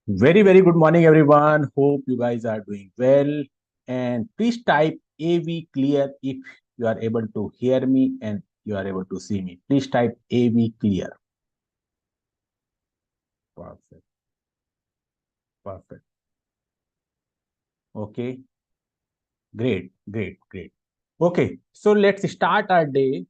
Very good morning, everyone. Hope you guys are doing well. And please type AV clear if you are able to hear me and you are able to see me. Please type AV clear. Perfect. Perfect. Okay. Great. Okay. So let's start our day.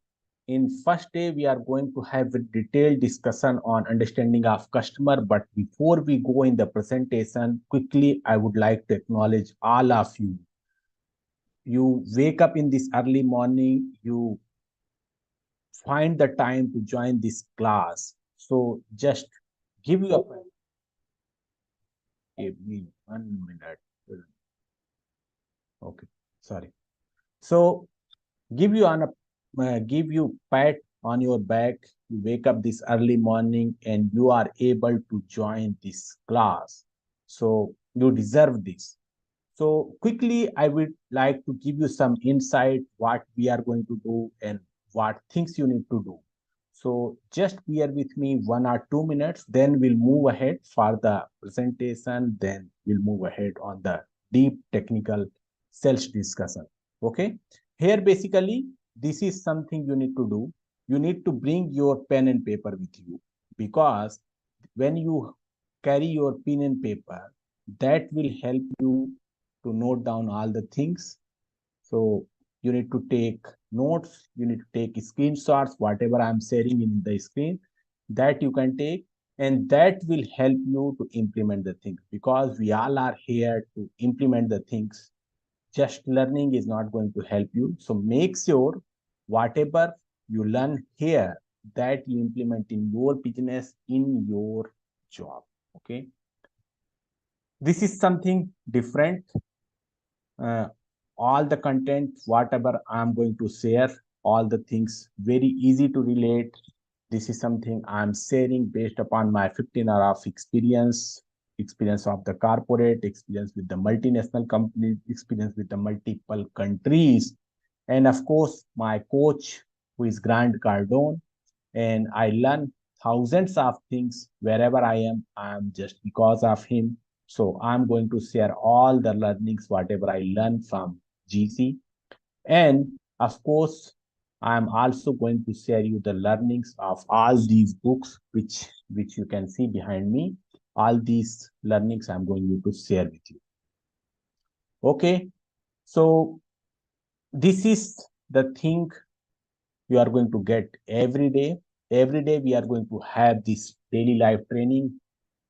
In first day, we are going to have a detailed discussion on understanding of customer. But before we go in the presentation, quickly, I would like to acknowledge all of you. You wake up in this early morning, you find the time to join this class. So just give you a give me 1 minute. Okay, sorry. So give you pat on your back. You wake up this early morning and you are able to join this class. So you deserve this. So quickly, I would like to give you some insight what we are going to do and what things you need to do. So just bear with me 1 or 2 minutes, then we'll move ahead for the presentation, then we'll move ahead on the deep technical sales discussion. Okay. Here, basically, this is something you need to do. You need to bring your pen and paper with you because when you carry your pen and paper, that will help you to note down all the things. So you need to take notes, you need to take screenshots, whatever I'm sharing in the screen, that you can take, and that will help you to implement the things because we all are here to implement the things. Just learning is not going to help you. So make sure whatever you learn here that you implement in your business, in your job. Okay. This is something different. uh, all the content, whatever I'm going to share, all the things very easy to relate. This is something I'm sharing based upon my 15 year of experience of the corporate, experience with the multinational companies, experience with the multiple countries, and of course, my coach, who is Grant Cardone. And I learn thousands of things wherever I am. I'm just because of him. So I'm going to share all the learnings, whatever I learn from GC. And of course, I'm also going to share you the learnings of all these books, which you can see behind me. All these learnings I'm going to share with you. Okay. So this is the thing you are going to get every day. Every day we are going to have this daily life training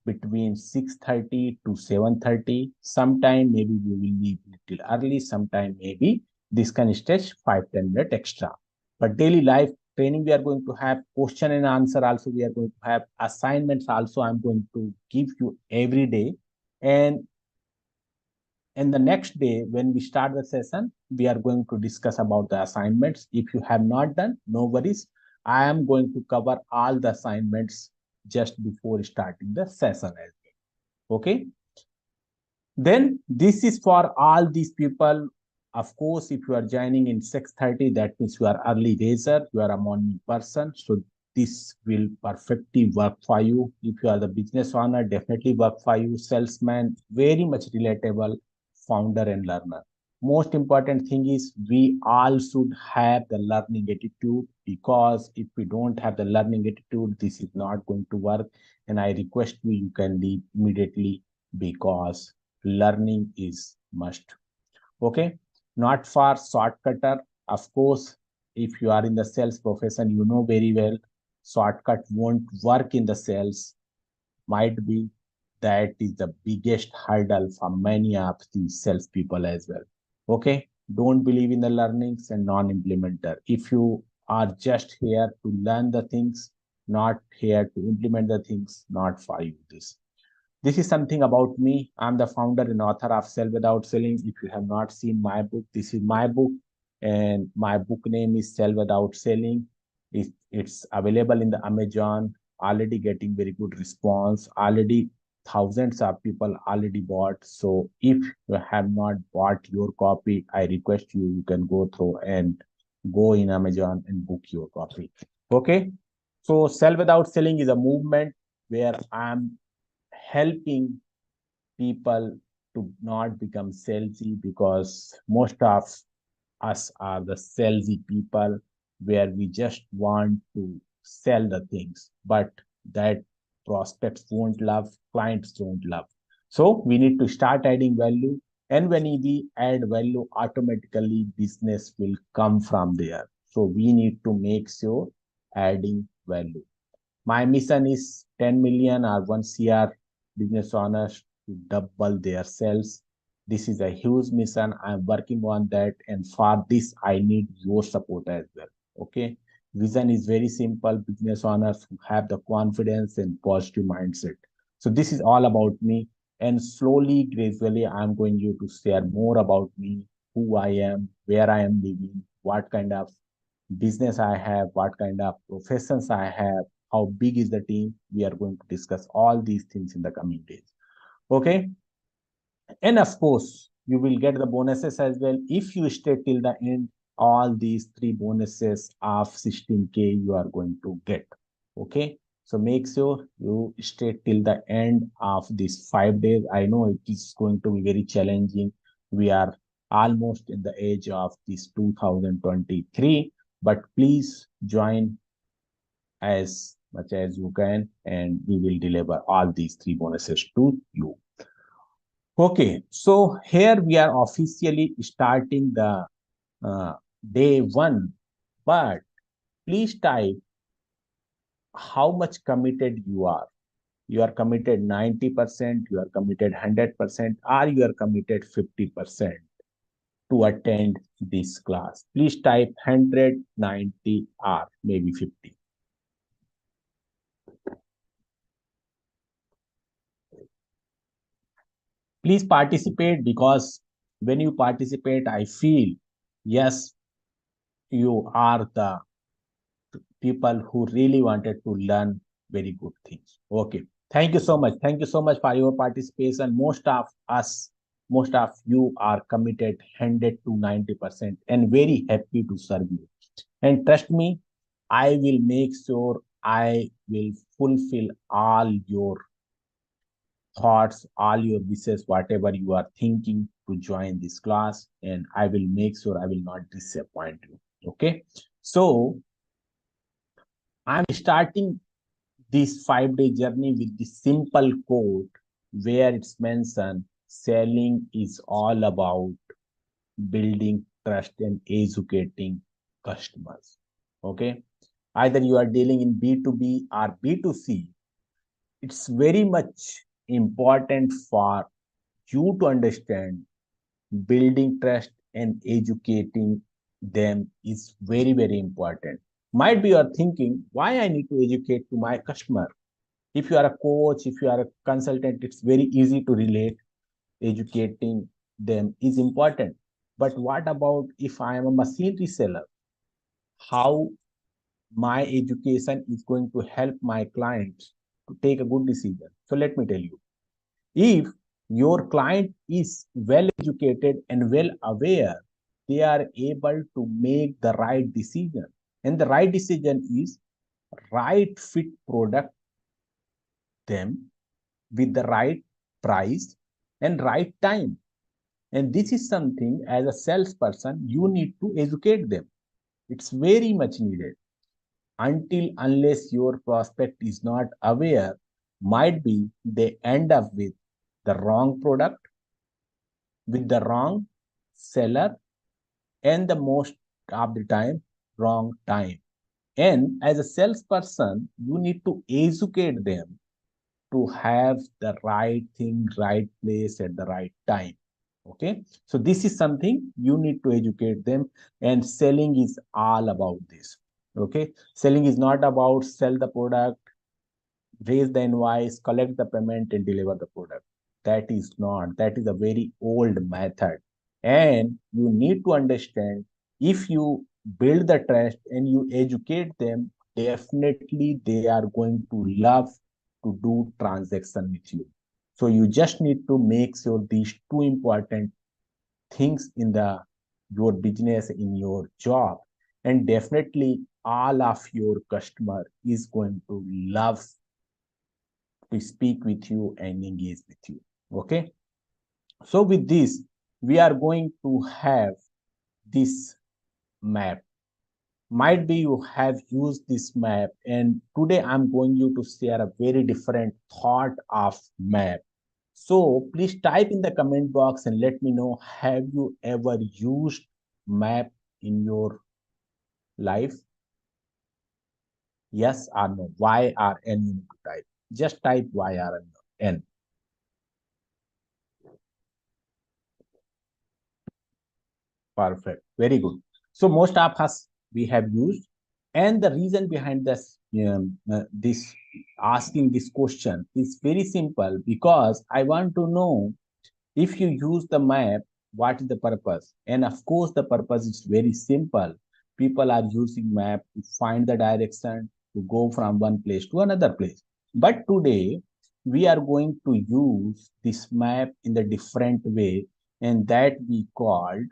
between 6:30 to 7:30. Sometime maybe we will leave little early, sometime maybe this can stretch 5-10 minutes extra. But daily life training we are going to have, question and answer also we are going to have, assignments also I'm going to give you every day. And the next day, when we start the session, we are going to discuss about the assignments. If you have not done, no worries. I am going to cover all the assignments just before starting the session as well. Okay. Then this is for all these people. Of course, if you are joining in 6:30, that means you are early raiser, you are a morning person. So this will perfectly work for you. If you are the business owner, definitely work for you. Salesman, very much relatable, founder and learner. Most important thing is we all should have the learning attitude, because if we don't have the learning attitude, this is not going to work. And I request you, you can leave immediately, because learning is must. Okay. Not for shortcutter. Of course, if you are in the sales profession, you know very well shortcut won't work in the sales. Might be that is the biggest hurdle for many of these salespeople as well. Okay. Don't believe in the learnings and non-implementer. If you are just here to learn the things, not here to implement the things, not for you this is something about me. I'm the founder and author of Sell Without Selling. If you have not seen my book, this is my book, and my book name is Sell Without Selling. It's available in the Amazon, already getting very good response. Already thousands of people already bought. So if you have not bought your copy, I request you, you can go through and go in Amazon and book your copy. Okay. So Sell Without Selling is a movement where I'm helping people to not become salesy, because most of us are the salesy people, where we just want to sell the things, but that prospects won't love, clients don't love. So we need to start adding value. And when we add value, automatically business will come from there. So we need to make sure adding value. My mission is 10 million or 1 CR business owners to double their sales. This is a huge mission. I'm working on that. And for this, I need your support as well. Okay. Vision is very simple. Business owners who have the confidence and positive mindset. So this is all about me. And slowly, gradually, I'm going you to share more about me, who I am, where I am living, what kind of business I have, what kind of professions I have, how big is the team. We are going to discuss all these things in the coming days. Okay. And of course, you will get the bonuses as well. If you stay till the end, all these three bonuses of 16K you are going to get. Okay. So make sure you stay till the end of these 5 days. I know it is going to be very challenging. We are almost in the age of this 2023, but please join as much as you can, and we will deliver all these three bonuses to you. Okay, so here we are officially starting the day one, but please type how much committed you are. You are committed 90%, you are committed 100%, or you are committed 50% to attend this class. Please type 190 or maybe 50. Please participate, because when you participate, I feel, yes, you are the people who really wanted to learn very good things. Okay. Thank you so much. Thank you so much for your participation. Most of us, most of you are committed 100 to 90% and very happy to serve you. And trust me, I will make sure I will fulfill all your thoughts, all your wishes, whatever you are thinking to join this class, and I will make sure I will not disappoint you. Okay. So I'm starting this 5 day journey with the simple quote where it's mentioned selling is all about building trust and educating customers. Okay. Either you are dealing in B2B or B2C, it's very much important for you to understand building trust and educating them is very, very important. Might be you are thinking, why I need to educate to my customer? If you are a coach, if you are a consultant, it's very easy to relate. Educating them is important. But what about if I am a machine reseller? How my education is going to help my clients to take a good decision? So let me tell you, if your client is well educated and well aware, they are able to make the right decision. And the right decision is right fit product them with the right price and right time. And this is something as a salesperson, you need to educate them. It's very much needed. Until unless your prospect is not aware, might be they end up with the wrong product, with the wrong seller, and the most of the time, wrong time. And as a salesperson, you need to educate them to have the right thing, right place at the right time. Okay. So this is something you need to educate them, and selling is all about this. Okay. Selling is not about sell the product, raise the invoice, collect the payment, and deliver the product. That is not, that is a very old method. And you need to understand, if you build the trust and you educate them, definitely they are going to love to do transaction with you. So you just need to make sure these two important things in the your business, in your job, and definitely all of your customer is going to love to speak with you and engage with you. Okay. So with this, we are going to have this map. Might be you have used this map, and today I'm going you to share a very different thought of map. So please type in the comment box and let me know, have you ever used map in your life? Yes or no? Y or N you need to type. Just type Y or N. Perfect. Very good. So most of us we have used, and the reason behind this asking this question is very simple, because I want to know, if you use the map, what is the purpose? And of course, the purpose is very simple. People are using map to find the direction, to go from one place to another place. But today, we are going to use this map in the different way, and that we called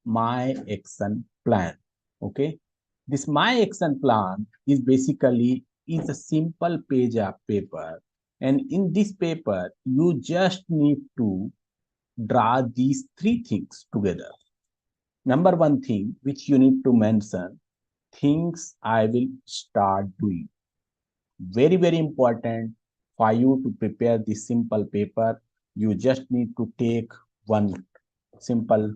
my action plan. Okay. This my action plan is basically is a simple page of paper. And in this paper, you just need to draw these three things together. Number one thing which you need to mention, things I will start doing. Very, very important for you to prepare this simple paper. You just need to take one simple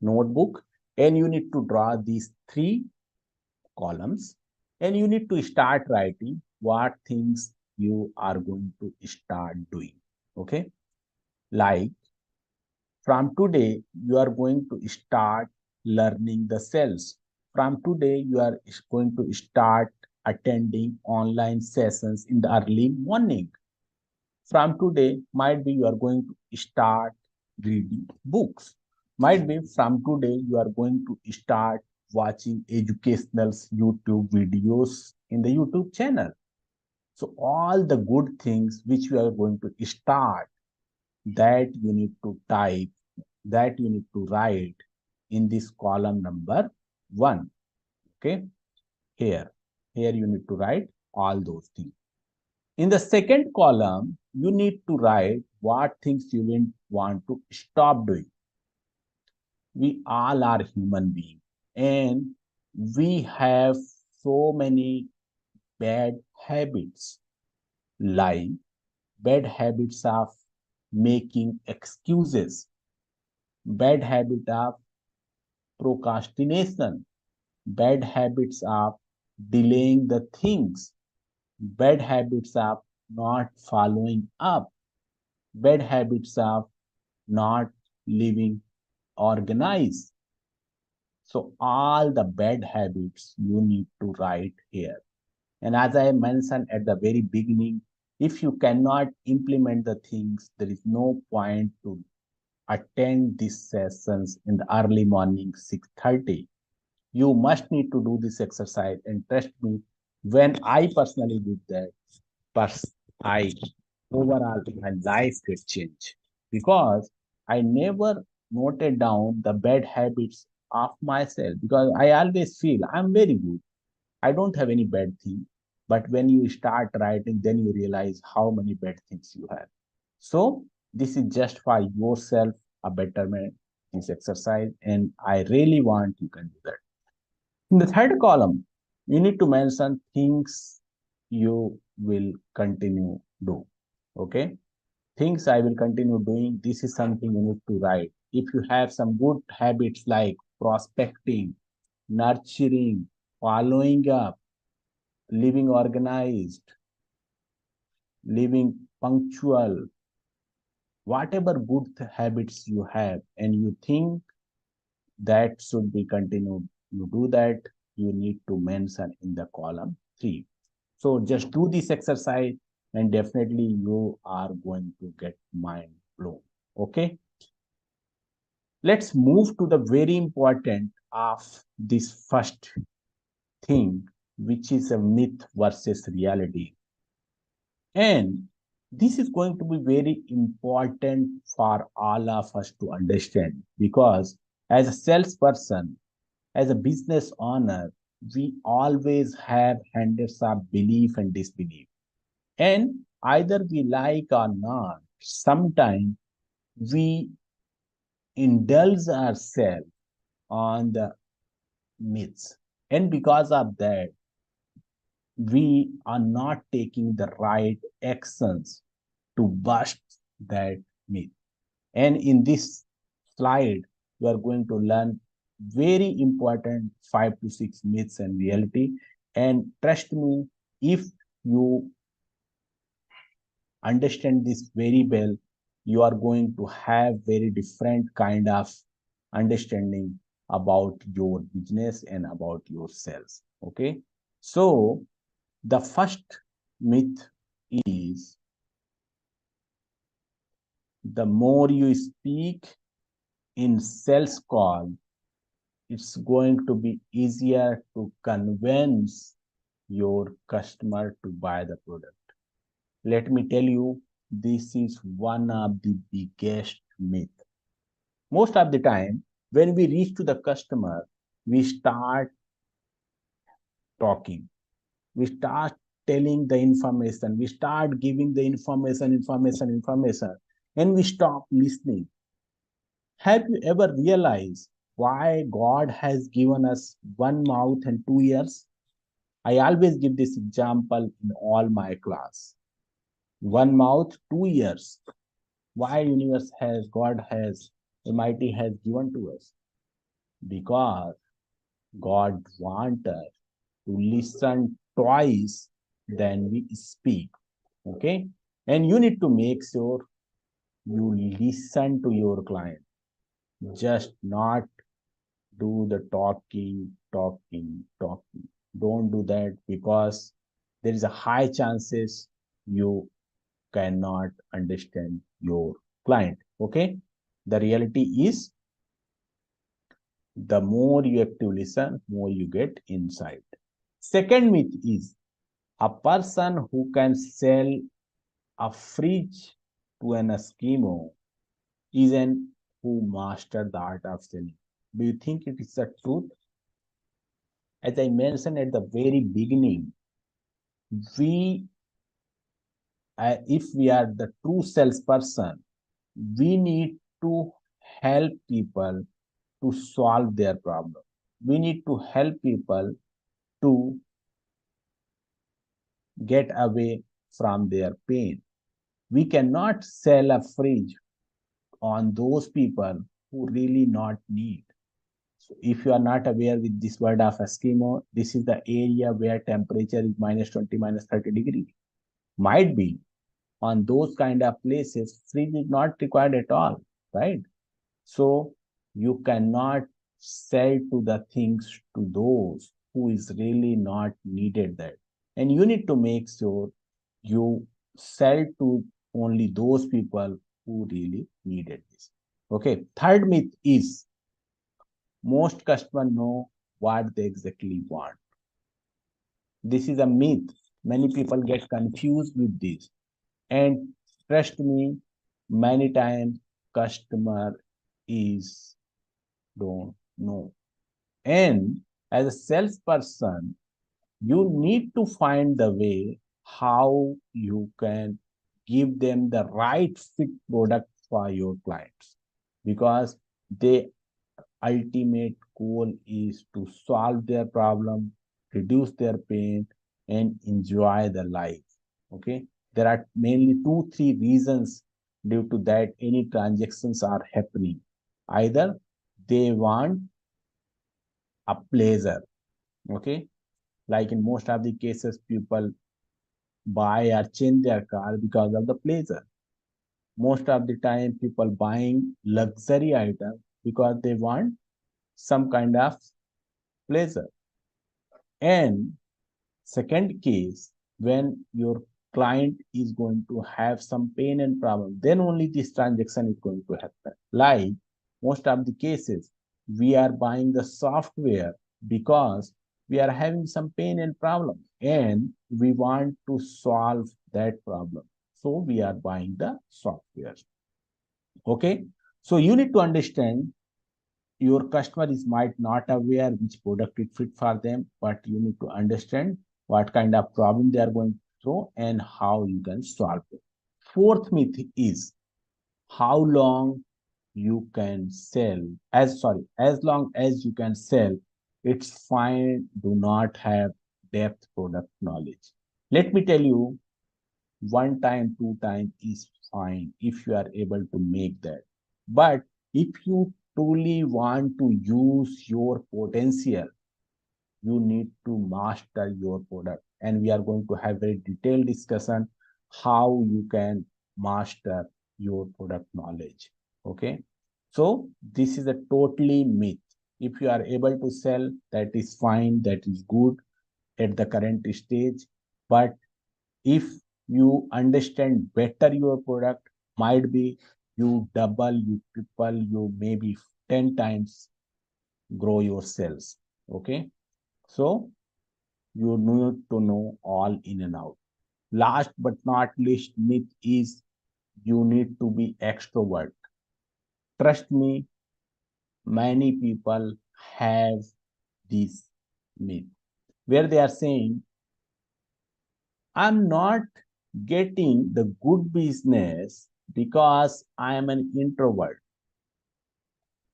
notebook, and you need to draw these three columns, and you need to start writing what things you are going to start doing. Okay. Like, from today, you are going to start learning the cells. From today, you are going to start attending online sessions in the early morning. From today, might be you are going to start reading books. Might be from today, you are going to start watching educational YouTube videos in the YouTube channel. So all the good things which you are going to start, that you need to type, that you need to write in this column number 1. Okay. Here you need to write all those things. In the second column, you need to write what things you will want to stop doing. We all are human beings, and we have so many bad habits, like bad habits of making excuses, bad habit of procrastination, bad habits of delaying the things, bad habits of not following up, bad habits of not living organized. So all the bad habits you need to write here. And as I mentioned at the very beginning, if you cannot implement the things, there is no point to attend these sessions in the early morning 6:30. You must need to do this exercise, and trust me, when I personally did that, I overall my life get changed, because I never noted down the bad habits of myself, because I always feel I'm very good. I don't have any bad thing. But when you start writing, then you realize how many bad things you have. So this is just for yourself a betterment, this exercise, and I really want you can do that. In the third column, you need to mention things you will continue do. Okay. Things I will continue doing. This is something you need to write. If you have some good habits like prospecting, nurturing, following up, living organized, living punctual, whatever good habits you have, and you think that should be continued, you do that, you need to mention in the column 3. So just do this exercise, and definitely you are going to get mind blown. Okay. Let's move to the very important of this first thing, which is a myth versus reality. And this is going to be very important for all of us to understand, because as a salesperson, as a business owner, we always have hundreds of belief and disbelief. And either we like or not, sometimes we indulge ourselves on the myths. And because of that, we are not taking the right actions to bust that myth. And in this slide, you are going to learn very important 5 to 6 myths and reality. And trust me, if you understand this very well, you are going to have very different kind of understanding about your business and about your sales. Okay. So the first myth is the more you speak in sales call, it's going to be easier to convince your customer to buy the product. Let me tell you, this is one of the biggest myth. Most of the time, when we reach to the customer, we start talking. We start telling the information. We start giving the information, and we stop listening. Have you ever realized why God has given us one mouth and 2 ears? I always give this example in all my class. One mouth, 2 ears. Why universe has, God has, Almighty has given to us? Because God wants us to listen twice than we speak. Okay? And you need to make sure you listen to your client. Just not do the talking. Don't do that because there is a high chances you cannot understand your client. Okay. The reality is the more you actively listen, more you get insight. Second myth is a person who can sell a fridge to an Eskimo is an who mastered the art of selling. Do you think it is the truth? As I mentioned at the very beginning, we, if we are the true salesperson, we need to help people to solve their problem. We need to help people to get away from their pain. We cannot sell a fridge on those people who really not need. So if you are not aware with this word of Eskimo, this is the area where temperature is -20, -30 degrees. Might be on those kind of places, fridge is not required at all, right? So you cannot sell to the things to those who is really not needed that. And you need to make sure you sell to only those people who really needed this. Okay. Third myth is most customers know what they exactly want. This is a myth. Many people get confused with this. And trust me, many times customer is don't know. And as a salesperson, you need to find the way how you can give them the right fit product for your clients because the ultimate goal is to solve their problem, reduce their pain, and enjoy the life. Okay. There are mainly 2, 3 reasons due to that any transactions are happening. Either they want a pleasure. Okay. Like in most of the cases, people buy or change their car because of the pleasure. Most of the time, people buying luxury items because they want some kind of pleasure. And second case, when your client is going to have some pain and problem, then only this transaction is going to happen. Like most of the cases, we are buying the software because we are having some pain and problem and we want to solve that problem. So we are buying the software. Okay. So you need to understand your customer is might not aware which product it fit for them, but you need to understand what kind of problem they are going. through and how you can solve it. Fourth myth is how long you can sell. As long as you can sell, it's fine. Do not have depth product knowledge. Let me tell you, one time, two time is fine if you are able to make that. But if you truly want to use your potential, you need to master your product. And we are going to have a detailed discussion how you can master your product knowledge. Okay. So this is a totally myth. If you are able to sell, that is fine, that is good at the current stage. But if you understand better your product, might be you double, you triple, you maybe 10 times grow your sales. Okay. So you need to know all in and out. Last but not least myth is you need to be extrovert. Trust me, many people have this myth where they are saying, I'm not getting the good business because I am an introvert.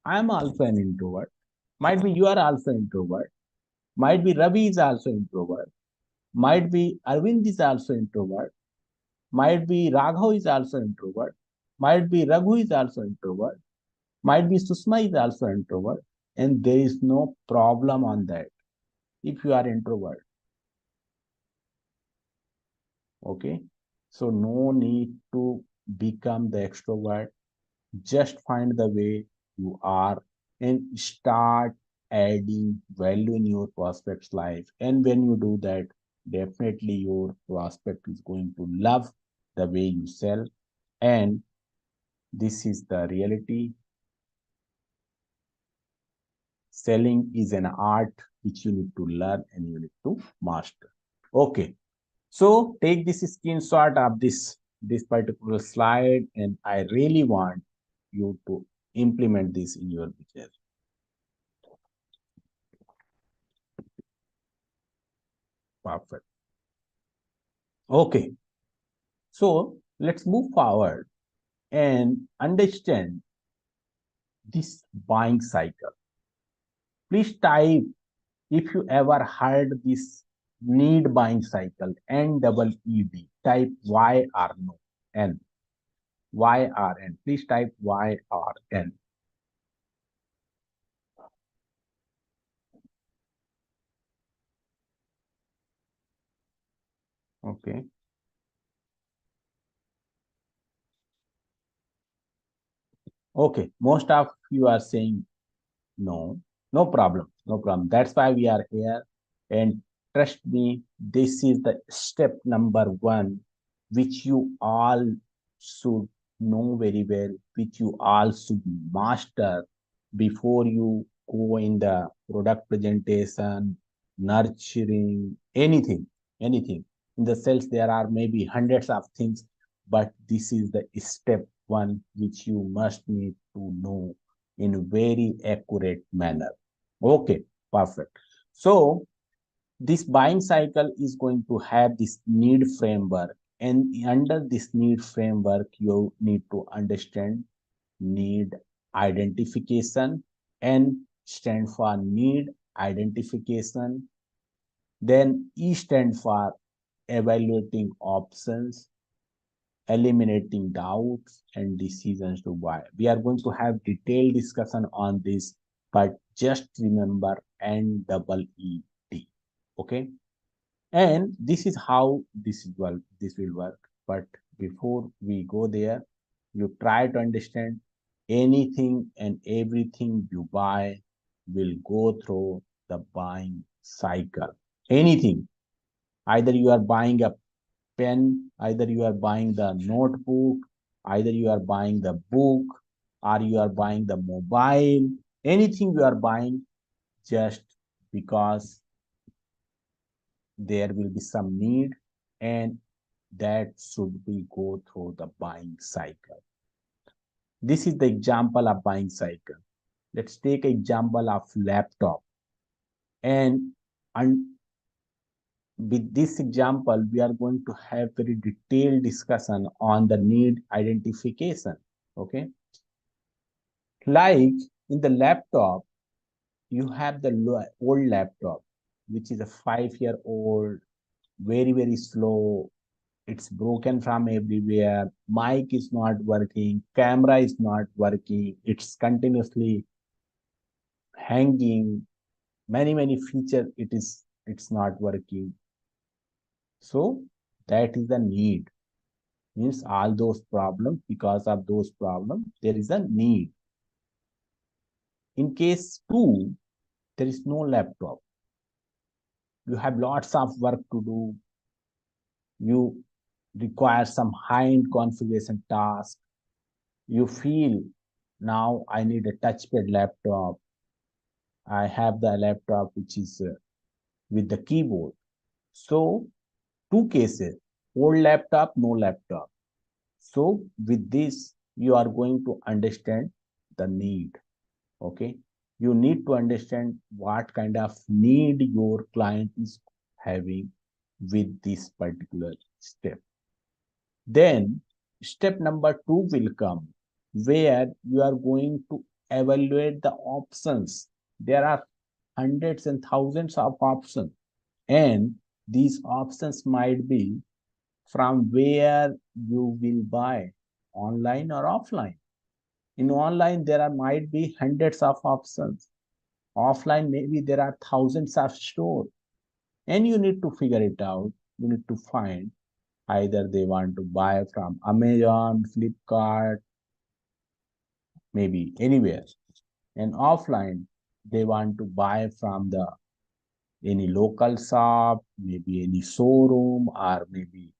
I am also an introvert. Might be you are also introvert. Might be Ravi is also introvert. Might be Arvind is also introvert. Might be Raghav is also introvert. Might be Raghu is also introvert. Might be Susma is also introvert. And there is no problem on that if you are introvert. Okay. So no need to become the extrovert. Just find the way you are and start adding value in your prospect's life. And when you do that, definitely your prospect is going to love the way you sell. And this is the reality. Selling is an art which you need to learn and you need to master. Okay. So take this screenshot of this particular slide, and I really want you to implement this in your business. Perfect. Okay. So let's move forward and understand this buying cycle. Please type if you ever heard this need buying cycle, NEED. Type Y or no. N. YRN. Please type YRN. Okay. Okay. Most of you are saying no. No problem. No problem. That's why we are here. And trust me, this is the step number one, which you all should know very well, which you all should master before you go in the product presentation, nurturing, anything. In the sales, there are maybe hundreds of things, but this is the step one which you must need to know in a very accurate manner. Okay, perfect. So this buying cycle is going to have this need framework, and under this need framework, you need to understand need identification. N stand for need identification. Then E stand for evaluating options, eliminating doubts and decisions to buy. We are going to have detailed discussion on this, but just remember NEED. Okay. And this is how this will work. But before we go there, you try to understand anything and everything you buy will go through the buying cycle. Anything. Either you are buying a pen, either you are buying the notebook, either you are buying the book, or you are buying the mobile, anything you are buying, just because there will be some need, and that should be go through the buying cycle. This is the example of buying cycle. Let's take example of laptop. And with this example, we are going to have very detailed discussion on the need identification. Okay. Like in the laptop, you have the old laptop, which is a 5 year old, very, very slow. It's broken from everywhere. Mic is not working. Camera is not working. It's continuously hanging. Many features it's not working. So that is the need. Means all those problems, because of those problems, there is a need. In case two, there is no laptop. You have lots of work to do. You require some high-end configuration task. You feel now I need a touchpad laptop. I have the laptop which is with the keyboard. So two cases, old laptop, no laptop. So with this, you are going to understand the need. Okay. You need to understand what kind of need your client is having with this particular step. Then step number two will come, where you are going to evaluate the options. There are hundreds and thousands of options, and these options might be from where you will buy, online or offline. In online, there might be hundreds of options. Offline, maybe there are thousands of stores, and you need to figure it out. You need to find either they want to buy from Amazon, Flipkart, maybe anywhere. And offline, they want to buy from the any local shop, maybe any showroom, or maybe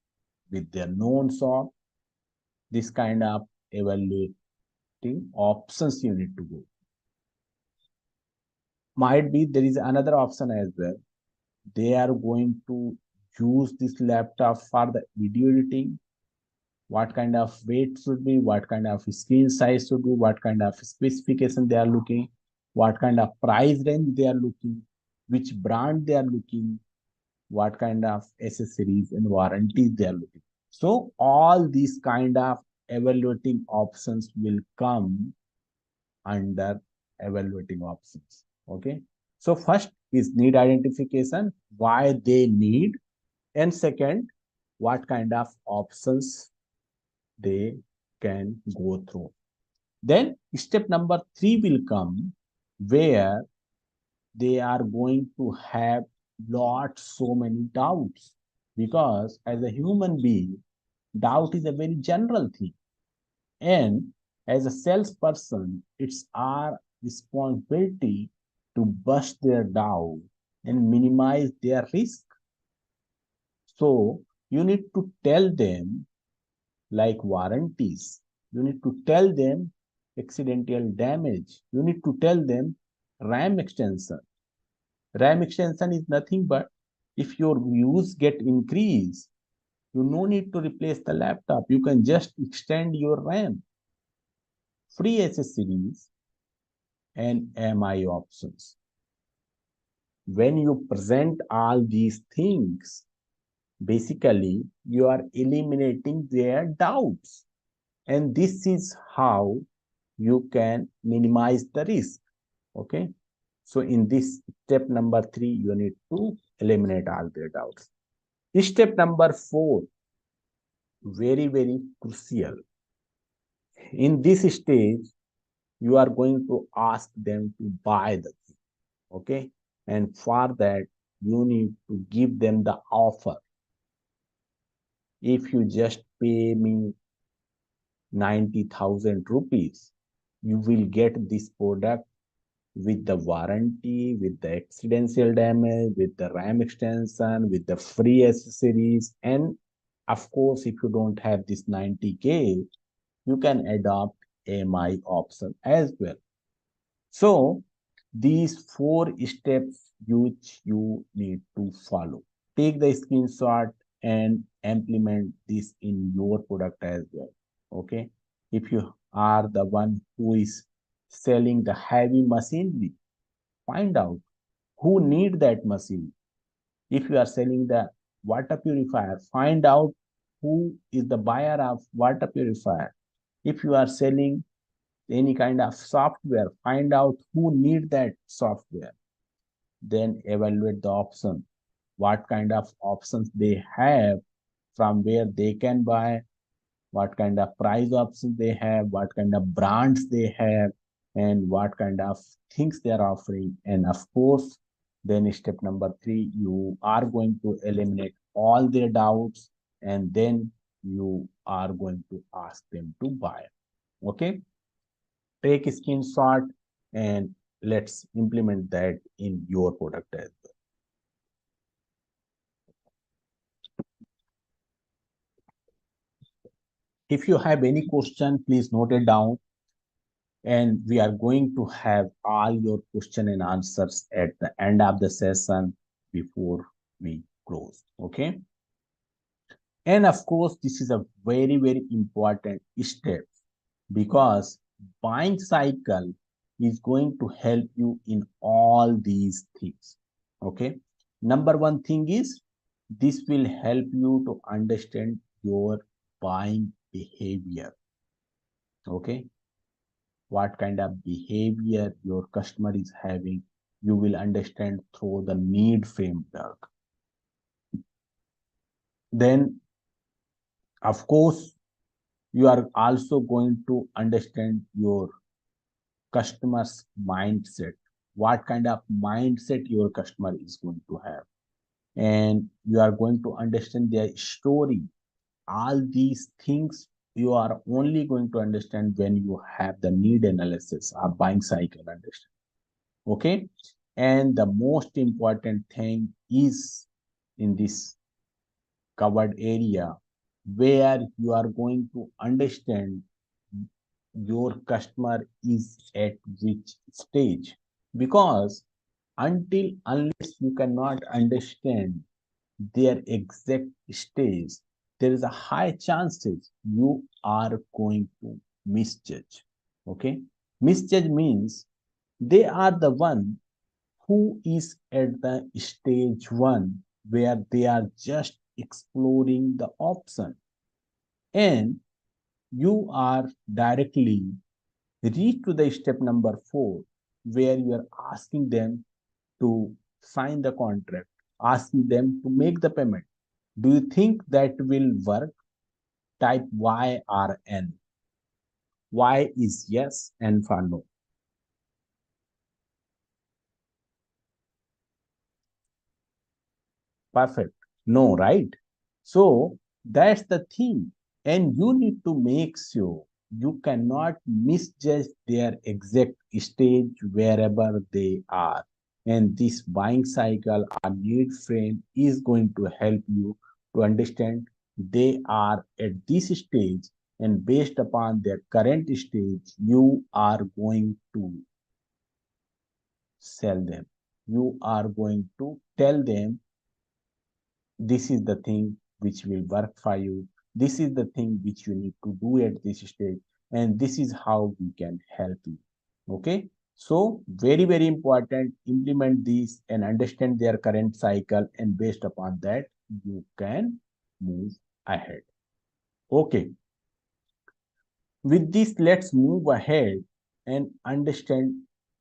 with their known shop. This kind of evaluating options you need to go. Might be there is another option as well. They are going to use this laptop for the video editing. What kind of weight should be, what kind of screen size should be, what kind of specification they are looking, what kind of price range they are looking, which brand they are looking, what kind of accessories and warranties they are looking. So all these kind of evaluating options will come under evaluating options. Okay. So first is need identification, why they need, and second, what kind of options they can go through. Then step number three will come, where they are going to have so many doubts, because as a human being, doubt is a very general thing. And as a salesperson, it's our responsibility to bust their doubt and minimize their risk. So you need to tell them, like warranties. You need to tell them accidental damage. You need to tell them RAM extension. RAM extension is nothing but if your use get increased, you no need to replace the laptop. You can just extend your RAM. Free accessories and MI options. When you present all these things, basically you are eliminating their doubts. And this is how you can minimize the risk. Okay. So in this step number three, you need to eliminate all their doubts. Step number four, very crucial. In this stage, you are going to ask them to buy the thing. Okay. And for that, you need to give them the offer. If you just pay me 90,000 rupees, you will get this product with the warranty, with the accidental damage, with the RAM extension, with the free accessories. And of course, if you don't have this 90K, you can adopt MI option as well. So these four steps which you need to follow. Take the screenshot and implement this in your product as well. Okay. If you are the one who is selling the heavy machinery, find out who need that machine. If you are selling the water purifier, find out who is the buyer of water purifier. If you are selling any kind of software, find out who need that software. Then evaluate the option, what kind of options they have, from where they can buy, what kind of price options they have, what kind of brands they have, and what kind of things they are offering. And of course, then step number three, you are going to eliminate all their doubts, and then you are going to ask them to buy. Okay, take a screenshot and let's implement that in your product as well. If you have any question, please note it down, and we are going to have all your question and answers at the end of the session before we close. Okay, and of course this is a very very important step, because buying cycle is going to help you in all these things. Okay, number one thing is, this will help you to understand your buying behavior. Okay, what kind of behavior your customer is having, you will understand through the need framework. Then of course you are also going to understand your customer's mindset, what kind of mindset your customer is going to have, and you are going to understand their story. All these things you are only going to understand when you have the need analysis or buying cycle understand. Okay, and the most important thing is in this covered area, where you are going to understand your customer is at which stage, because until unless you cannot understand their exact stage, there is a high chances you are going to misjudge. Okay, misjudge means they are the one who is at the stage one, where they are just exploring the option, and you are directly reach to the step number four, where you are asking them to sign the contract, asking them to make the payment. Do you think that will work? Type Y or N. Y is yes and for no. Perfect. No, right? So that's the thing. And you need to make sure you cannot misjudge their exact stage wherever they are. And this buying cycle or need frame is going to help you to understand they are at this stage, and based upon their current stage, you are going to sell them. You are going to tell them this is the thing which will work for you, this is the thing which you need to do at this stage, and this is how we can help you. Okay, so very very important, implement these and understand their current cycle, and based upon that you can move ahead. Okay, with this let's move ahead and understand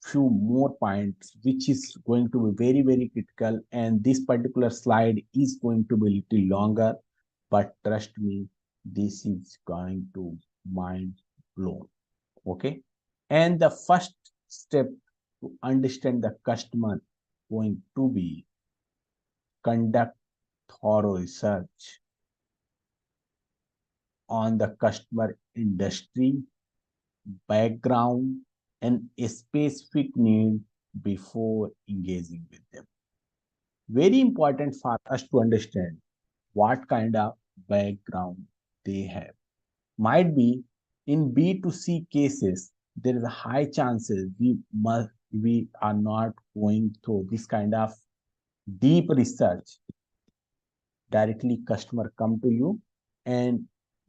few more points which is going to be very very critical, and this particular slide is going to be little longer, but trust me, this is going to mind blown. Okay, and the first step to understand the customer going to be conduct thorough research on the customer industry, background, and a specific need before engaging with them. Very important for us to understand what kind of background they have. Might be in B2C cases, there is a high chances we are not going through this kind of deep research. Directly customer come to you and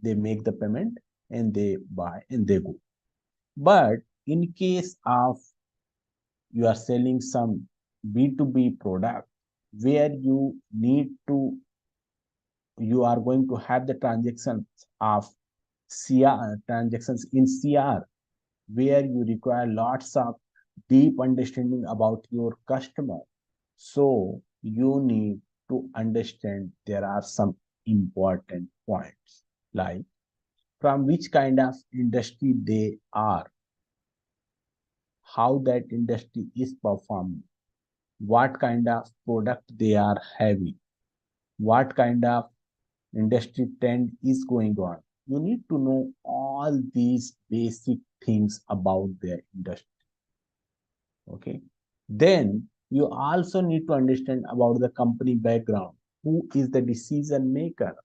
they make the payment and they buy and they go. But in case of you are selling some B2B product, where you are going to have the transactions of CR transactions in CR, where you require lots of deep understanding about your customer. So you need to understand there are some important points, like from which kind of industry they are, how that industry is performing, what kind of product they are having, what kind of industry trend is going on. You need to know all these basic things about their industry. Okay. Then you also need to understand about the company background. Who is the decision maker?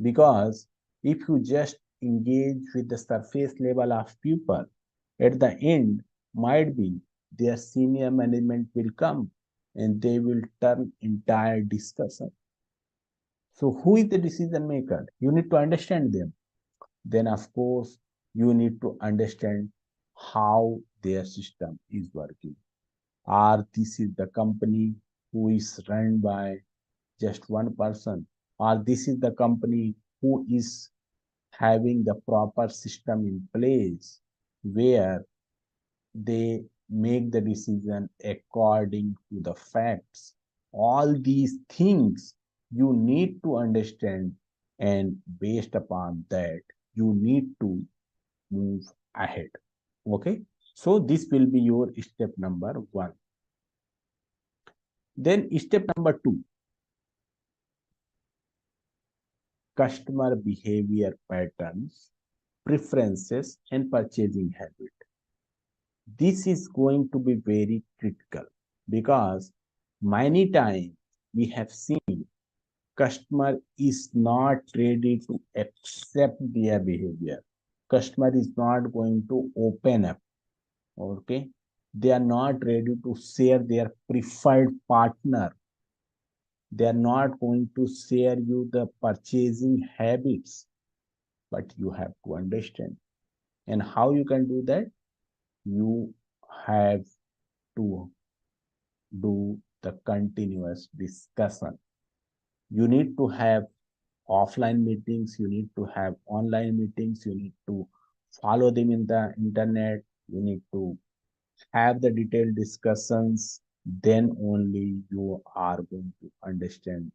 Because if you just engage with the surface level of people, at the end might be their senior management will come and they will turn entire discussion. So who is the decision maker? You need to understand them. Then of course you need to understand how their system is working. Or this is the company who is run by just one person, or this is the company who is having the proper system in place where they make the decision according to the facts. All these things you need to understand, and based upon that, you need to move ahead. Okay, so this will be your step number one. Then, step number two, customer behavior patterns, preferences, and purchasing habit. This is going to be very critical because many times we have seen customer is not ready to accept their behavior. Customer is not going to open up. Okay, they are not ready to share their preferred partner. They are not going to share you the purchasing habits, but you have to understand. And how you can do that? You have to do the continuous discussion. You need to have offline meetings, you need to have online meetings, you need to follow them in the internet, you need to have the detailed discussions. Then only you are going to understand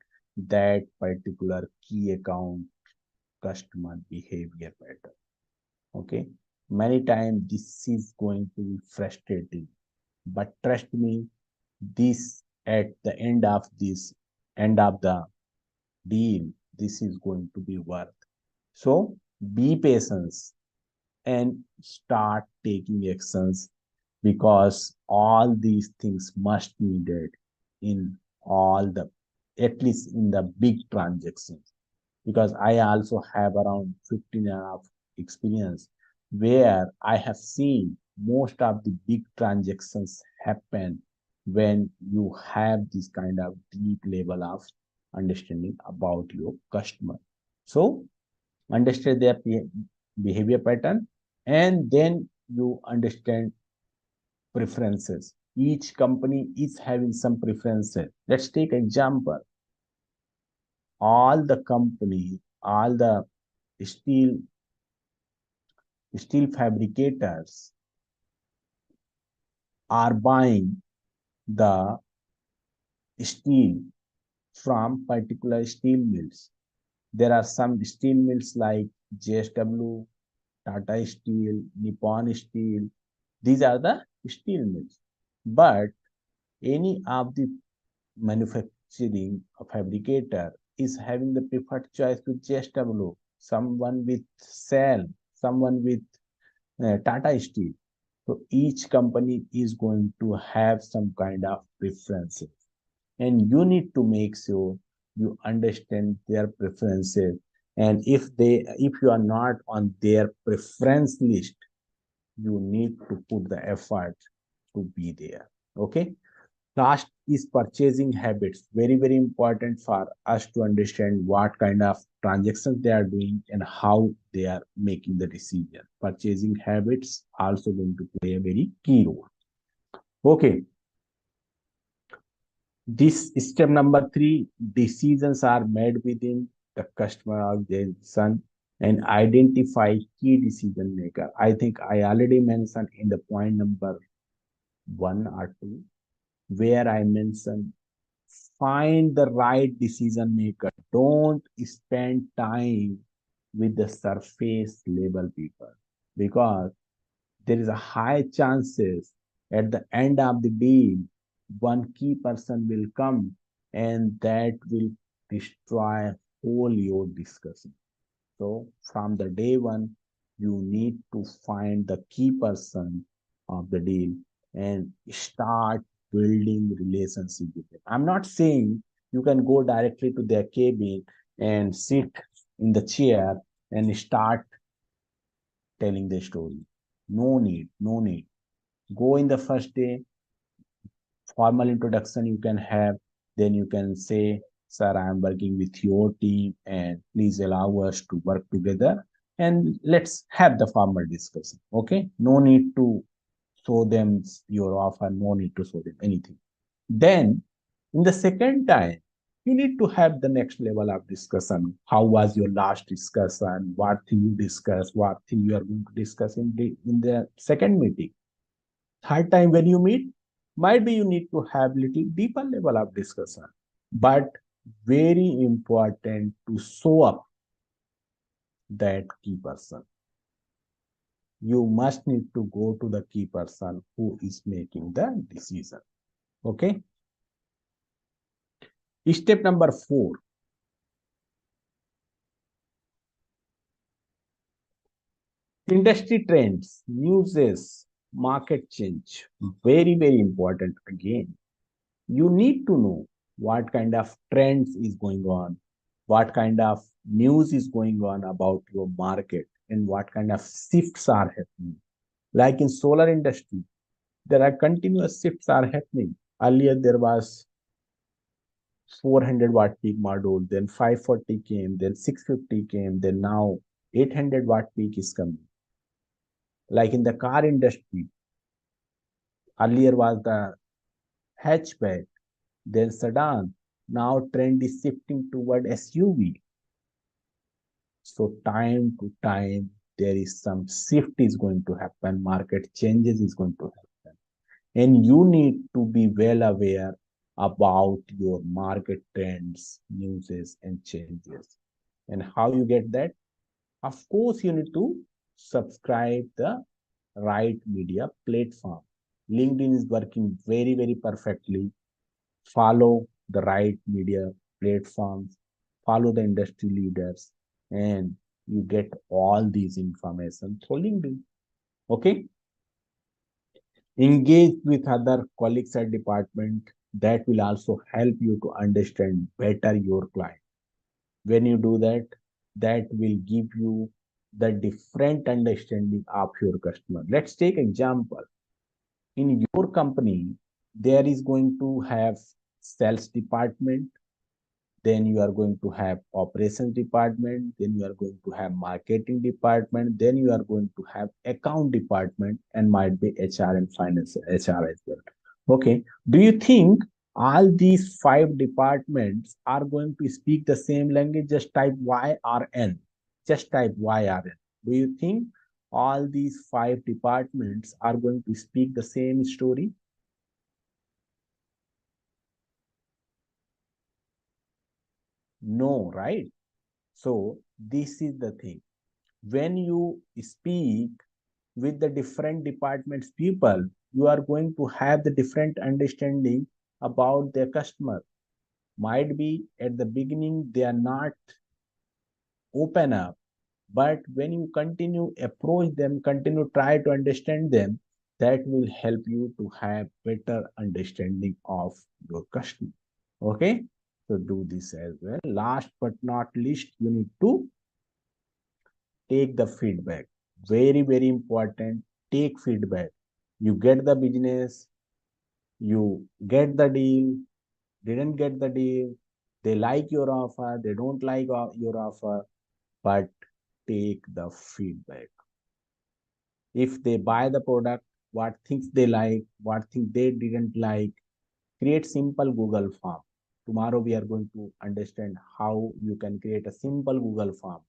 that particular key account customer behavior pattern. Okay, many times this is going to be frustrating, but trust me, this at the end of the deal, this is going to be worth. So be patient and start taking actions, because all these things must be needed in all the, at least in the big transactions. Because I also have around 15 years of experience where I have seen most of the big transactions happen when you have this kind of deep level of understanding about your customer. So understand their behavior pattern, and then you understand preferences. Each company is having some preferences. Let's take example. All the company, all the steel steel fabricators are buying the steel from particular steel mills. There are some steel mills like JSW, Tata Steel, Nippon Steel. These are the steel mills. But any of the manufacturing fabricator is having the preferred choice with JSW, someone with Shell, someone with Tata Steel. So each company is going to have some kind of preferences, and you need to make sure you understand their preferences. And if you are not on their preference list, you need to put the effort to be there. Okay. Last is purchasing habits. Very, very important for us to understand what kind of transactions they are doing and how they are making the decision. Purchasing habits also going to play a very key role. Okay. This step number three, decisions are made within the customer organization and identify key decision maker. I think I already mentioned in the point number one or two, where I mentioned find the right decision maker. Don't spend time with the surface level people, because there is a high chances at the end of the deal one key person will come and that will destroy whole your discussion. So from the day one, you need to find the key person of the deal and start building relationship with them. I'm not saying you can go directly to their cabin and sit in the chair and start telling the story. No need, no need. Go in the first day, formal introduction you can have. Then you can say, sir, I am working with your team and please allow us to work together and let's have the formal discussion. Okay, no need to show them your offer, no need to show them anything. Then in the second time, you need to have the next level of discussion. How was your last discussion? What thing you discussed? What thing you are going to discuss in the second meeting? Third time when you meet, might be you need to have little deeper level of discussion. But very important to show up that key person. You must need to go to the key person who is making the decision. Okay. Step number four, industry trends, uses, market change. Very, very important again. You need to know what kind of trends is going on, what kind of news is going on about your market, and what kind of shifts are happening. Like in solar industry, there are continuous shifts are happening. Earlier there was 400 watt peak module, then 540 came, then 650 came, then now 800 watt peak is coming. Like in the car industry, earlier was the hatchback, then sedan. Now trend is shifting toward SUV. So time to time, there is some shift is going to happen, market changes is going to happen. And you need to be well aware about your market trends, newses, and changes. And how you get that? Of course, you need to subscribe the right media platform. LinkedIn is working very, very perfectly. Follow the right media platforms, follow the industry leaders, and you get all these information through LinkedIn. Okay. Engage with other colleagues at department. That will also help you to understand better your client. When you do that, that will give you the different understanding of your customer. Let's take example. In your company, there is going to have sales department, then you are going to have operations department, then you are going to have marketing department, then you are going to have account department, and might be HR and finance HR as well. Okay, do you think all these five departments are going to speak the same language? Just type YRN, just type YRN. Do you think all these five departments are going to speak the same story? No, right? So this is the thing. When you speak with the different departments people, you are going to have the different understanding about their customer. Might be at the beginning they are not open up, but when you continue approach them, continue try to understand them, that will help you to have better understanding of your customer. Okay, so do this as well. Last but not least, you need to take the feedback. Very, very important. Take feedback. You get the business, you get the deal, didn't get the deal, they like your offer, they don't like your offer, but take the feedback. If they buy the product, what things they like, what things they didn't like, Create simple Google form. Tomorrow we are going to understand how you can create a simple Google form.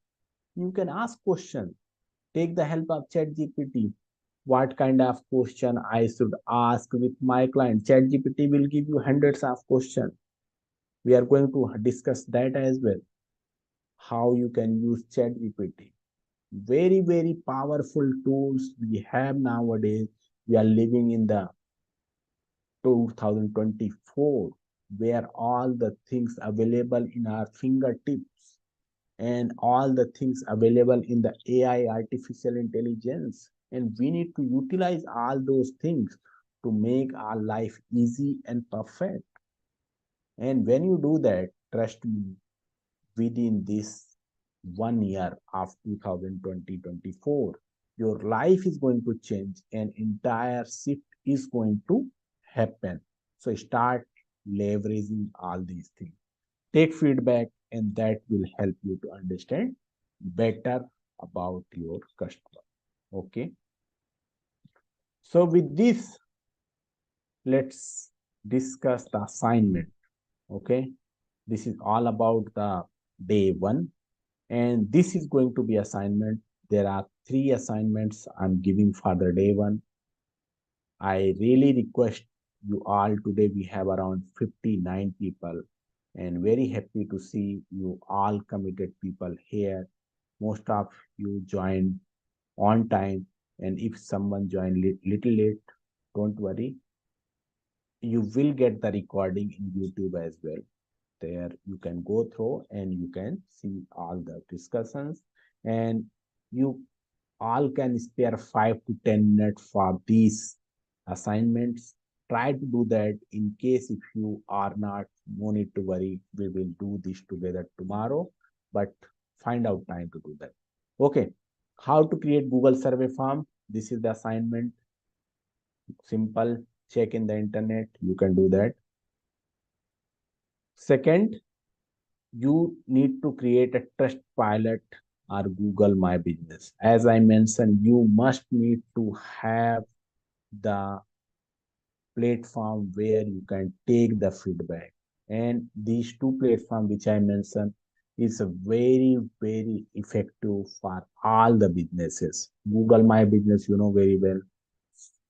You can ask question. Take the help of ChatGPT. What kind of question I should ask with my client? ChatGPT will give you hundreds of questions. We are going to discuss that as well. How you can use ChatGPT. Very, very powerful tools we have nowadays. We are living in the 2024 where all the things available in our fingertips and all the things available in the AI, artificial intelligence. And we need to utilize all those things to make our life easy and perfect. And when you do that, trust me, within this 1 year of 2024, your life is going to change and entire shift is going to happen. So start leveraging all these things. Take feedback, and that will help you to understand better about your customer. Okay. So with this, let's discuss the assignment. Okay. This is all about the day one. And this is going to be assignment. There are 3 assignments I'm giving for the day one. I really request you all today. We have around 59 people and very happy to see you all committed people here. Most of you joined on time. And if someone joined little late, don't worry. You will get the recording in YouTube as well. There you can go through and you can see all the discussions, and you all can spare 5 to 10 minutes for these assignments. Try to do that. In case if you are not, no need to worry, we will do this together tomorrow, but find out time to do that. Okay, how to create Google survey form. This is the assignment. Simple. Check in the internet, you can do that. Second, you need to create a Trustpilot or Google My Business. As I mentioned, you must need to have the platform where you can take the feedback. And these two platforms which I mentioned is a very, very effective for all the businesses. Google My Business, you know very well.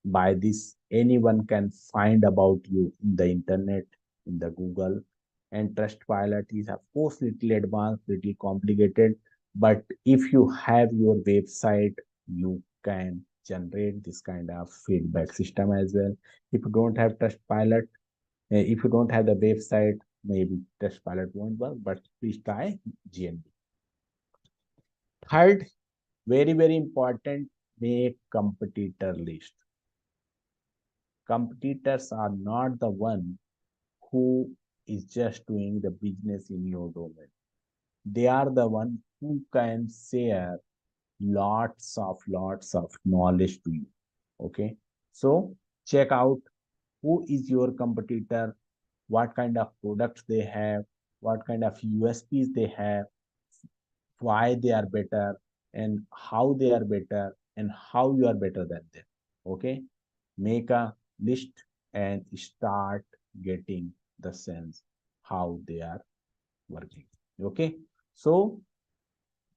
By this, anyone can find about you in the internet, in the Google. And Trustpilot is of course little advanced, little complicated. But if you have your website, you can generate this kind of feedback system as well. If you don't have Trustpilot, if you don't have the website, maybe Trustpilot won't work, but please try GNB. Third, very, very important, make competitor list. Competitors are not the one who is just doing the business in your domain. They are the one who can share lots of knowledge to you. Okay. So check out who is your competitor, what kind of products they have, what kind of USPs they have, why they are better, and how they are better, and how you are better than them. Okay. Make a list and start getting the sense how they are working. Okay. So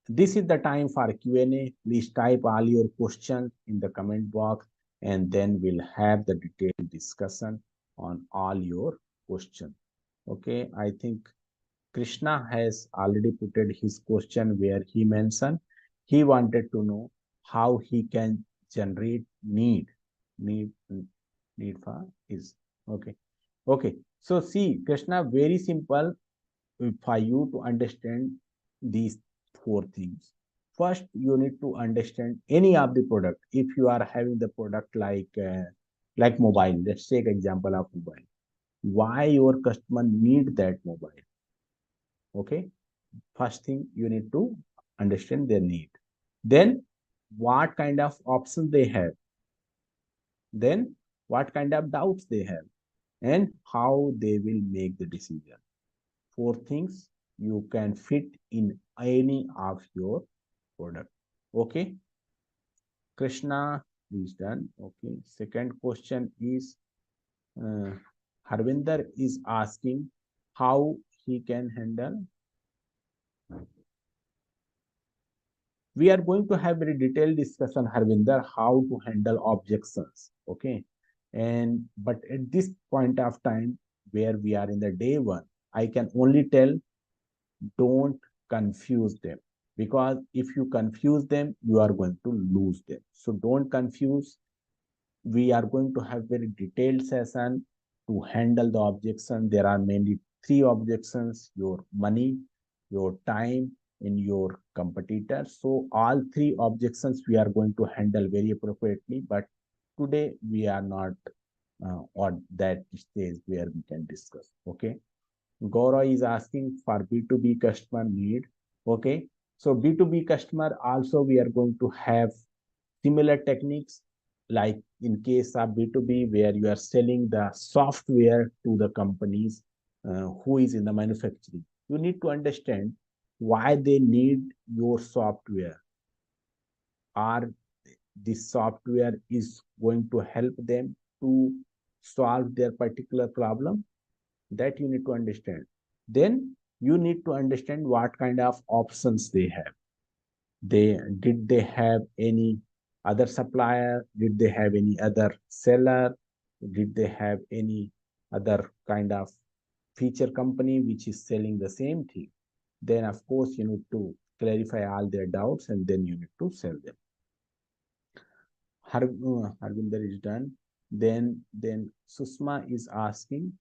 this is the time for Q&A. Please type all your questions in the comment box, and then we'll have the detailed discussion on all your questions. Okay, I think Krishna has already put his question where he mentioned he wanted to know how he can generate need for his. Okay. Okay. So see, Krishna, very simple for you to understand these 4 things. First, you need to understand any of the product. If you are having the product like mobile, let's take example of mobile. Why your customer need that mobile? Okay. First thing you need to understand their need. Then what kind of options they have. Then what kind of doubts they have and how they will make the decision. 4 things you can fit in any of your product. Okay. Krishna is done. Okay. Second question is, uh, Harvinder is asking how he can handle. We are going to have very detailed discussion, Harvinder, how to handle objections. Okay. And but at this point of time, where we are in the day one, I can only tell, don't confuse them, because if you confuse them, you are going to lose them. So don't confuse. We are going to have very detailed session to handle the objection. There are mainly three objections: your money, your time, and your competitor. So all three objections we are going to handle very appropriately. But today we are not on that stage where we can discuss. Okay. Gaurav is asking for B2B customer need. Okay. So B2B customer also we are going to have similar techniques, like in case of B2B, where you are selling the software to the companies who is in the manufacturing. You need to understand why they need your software. Are this software is going to help them to solve their particular problem? That you need to understand. Then you need to understand what kind of options they have. Did they have any other supplier? Did they have any other seller? Did they have any other kind of feature company which is selling the same thing? Then of course you need to clarify all their doubts, and then you need to sell them. Harvinder is done. Then Susma is asking,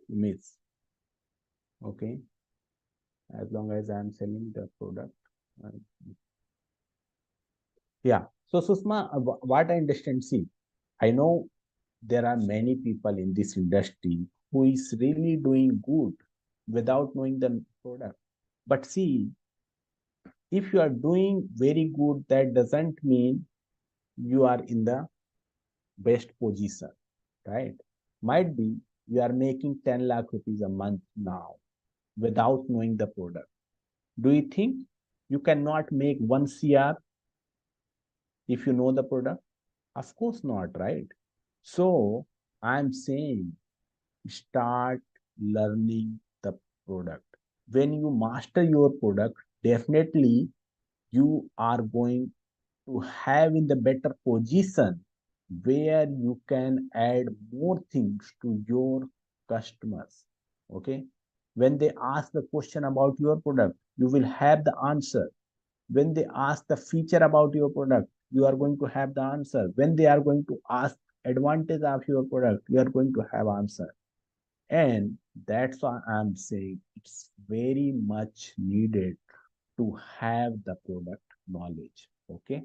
Miss, okay, as long as I am selling the product. uh, yeah. So Susma, what I understand, see, I know there are many people in this industry who is really doing good without knowing the product. But see, if you are doing very good, that doesn't mean you are in the best position, right? Might be you are making 10 lakh rupees a month now without knowing the product. Do you think you cannot make 1 CR if you know the product? Of course not, right? So I'm saying, start learning the product. When you master your product, definitely you are going to have in the better position where you can add more things to your customers. Okay. When they ask the question about your product, you will have the answer. When they ask the feature about your product, you are going to have the answer. When they are going to ask advantage of your product, you are going to have answer. And that's why I'm saying it's very much needed to have the product knowledge. Okay,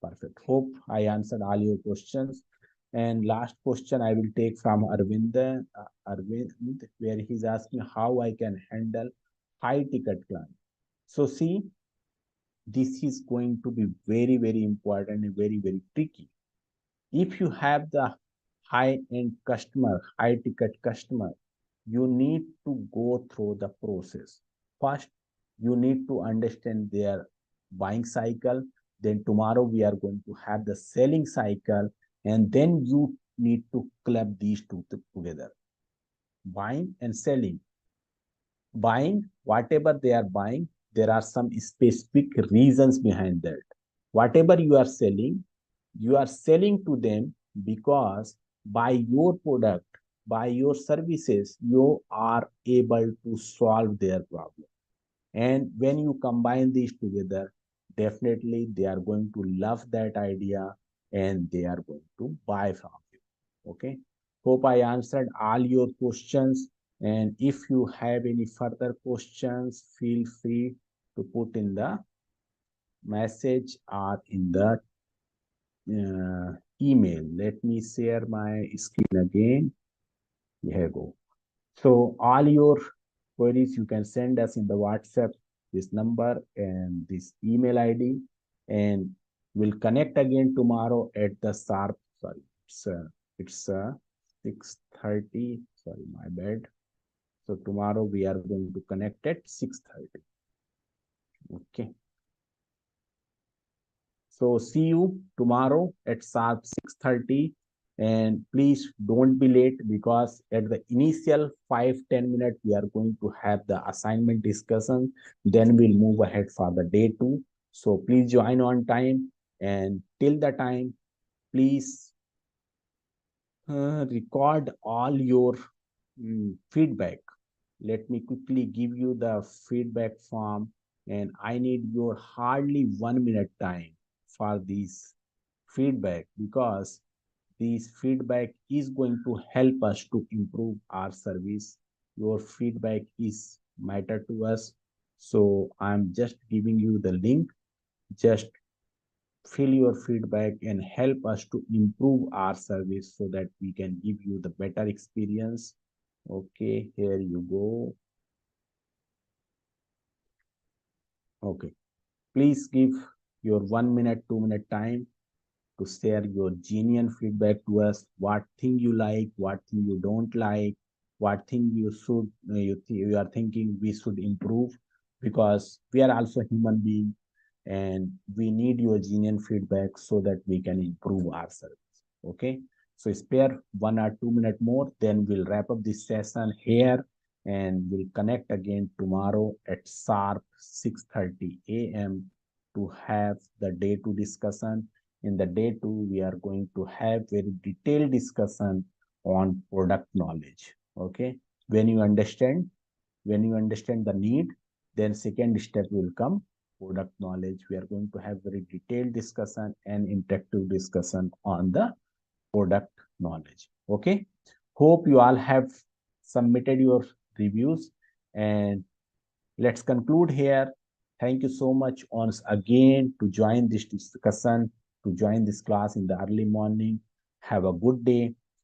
perfect. Hope I answered all your questions. And last question I will take from Arvind, where he's asking how I can handle high ticket client. So see, this is going to be very, very important and very, very tricky. If you have the high end customer, high ticket customer, you need to go through the process. First, you need to understand their buying cycle. Then tomorrow we are going to have the selling cycle, and then you need to club these two together: buying and selling. Buying, whatever they are buying, there are some specific reasons behind that. Whatever you are selling to them because by your product, by your services, you are able to solve their problem. And when you combine these together, definitely they are going to love that idea and they are going to buy from you. Okay. Hope I answered all your questions. And if you have any further questions, feel free to put in the message or in the email. Let me share my screen again. Here you go. So all your queries you can send us in the WhatsApp, this number and this email ID, and we'll connect again tomorrow at the sharp. Sorry, it's 6:30. Sorry, my bad. So tomorrow we are going to connect at 6:30. Okay. So see you tomorrow at sharp 6:30. And please don't be late, because at the initial 5-10 minutes we are going to have the assignment discussion, then we'll move ahead for the day 2. So please join on time, and till the time, please record all your feedback. Let me quickly give you the feedback form, and I need your hardly 1 minute time for this feedback, because this feedback is going to help us to improve our service. Your feedback is matter to us. So I'm just giving you the link. Just fill your feedback and help us to improve our service so that we can give you the better experience. Okay, here you go. Okay, please give your 1 minute, 2 minute time to share your genuine feedback to us. What thing you like, what thing you don't like, what thing you should you are thinking we should improve, because we are also human being, and we need your genuine feedback so that we can improve ourselves. Okay, so spare 1 or 2 minutes more, then we'll wrap up this session here, and we'll connect again tomorrow at sharp 6:30 a.m. to have the day 2 discussion. In the day 2, we are going to have very detailed discussion on product knowledge. Okay, when you understand, the need, then second step will come, product knowledge. We are going to have very detailed discussion and interactive discussion on the product knowledge. Okay, hope you all have submitted your reviews, and let's conclude here. Thank you so much once again to join this discussion, to join this class in the early morning. Have a good day.